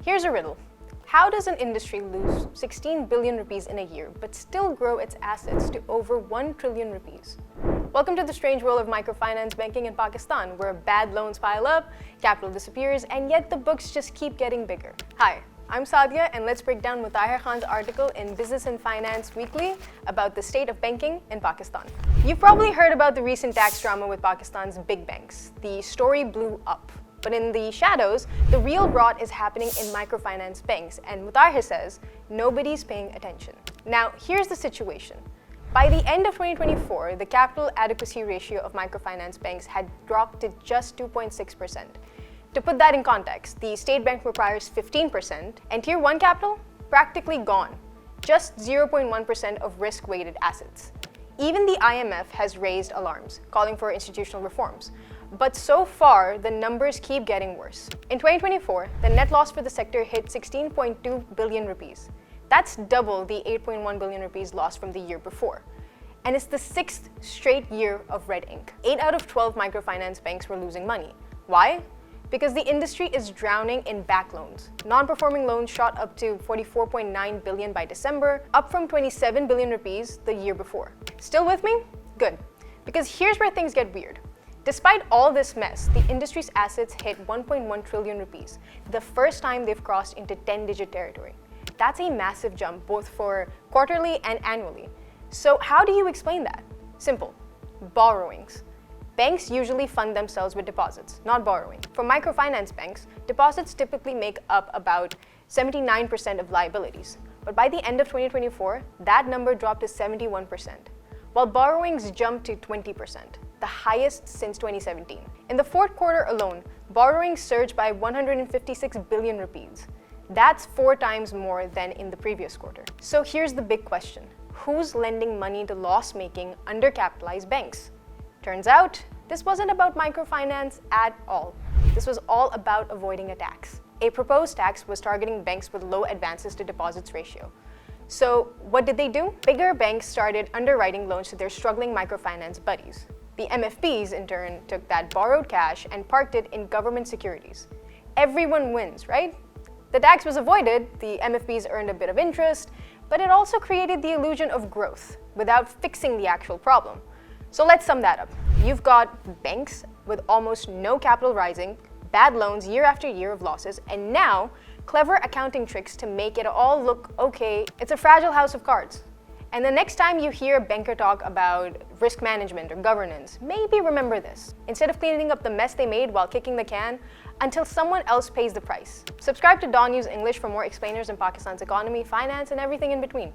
Here's a riddle. How does an industry lose 16 billion rupees in a year but still grow its assets to over 1 trillion rupees? Welcome to the strange world of microfinance banking in Pakistan, where bad loans pile up, capital disappears, and yet the books just keep getting bigger. Hi, I'm Sadia, and let's break down Mutahir Khan's article in Business and Finance Weekly about the state of banking in Pakistan. You've probably heard about the recent tax drama with Pakistan's big banks. The story blew up. But in the shadows, the real rot is happening in microfinance banks, and Mutahir says nobody's paying attention. Now, here's the situation. By the end of 2024, the capital adequacy ratio of microfinance banks had dropped to just 2.6%. To put that in context, the state bank requires 15%, and Tier 1 capital? Practically gone. Just 0.1% of risk-weighted assets. Even the IMF has raised alarms, calling for institutional reforms. But so far, the numbers keep getting worse. In 2024, the net loss for the sector hit 16.2 billion rupees. That's double the 8.1 billion rupees lost from the year before. And it's the 6th straight year of red ink. 8 out of 12 microfinance banks were losing money. Why? Because the industry is drowning in back loans. Non-performing loans shot up to 44.9 billion by December, up from 27 billion rupees the year before. Still with me? Good. Because here's where things get weird. Despite all this mess, the industry's assets hit 1.1 trillion rupees, the first time they've crossed into 10-digit territory. That's a massive jump both for quarterly and annually. So how do you explain that? Simple. Borrowings. Banks usually fund themselves with deposits, not borrowing. For microfinance banks, deposits typically make up about 79% of liabilities. But by the end of 2024, that number dropped to 71%, while borrowings jumped to 20%. The highest since 2017. In the fourth quarter alone, borrowing surged by 156 billion rupees. That's 4 times more than in the previous quarter. So here's the big question. Who's lending money to loss-making, undercapitalized banks? Turns out, this wasn't about microfinance at all. This was all about avoiding a tax. A proposed tax was targeting banks with low advances to deposits ratio. So what did they do? Bigger banks started underwriting loans to their struggling microfinance buddies. The MFBs, in turn, took that borrowed cash and parked it in government securities. Everyone wins, right? The tax was avoided, the MFBs earned a bit of interest, but it also created the illusion of growth without fixing the actual problem. So let's sum that up. You've got banks with almost no capital rising, bad loans year after year of losses, and now clever accounting tricks to make it all look okay. It's a fragile house of cards. And the next time you hear a banker talk about risk management or governance, maybe remember this. Instead of cleaning up the mess they made while kicking the can, until someone else pays the price. Subscribe to DawnNews English for more explainers in Pakistan's economy, finance, and everything in between.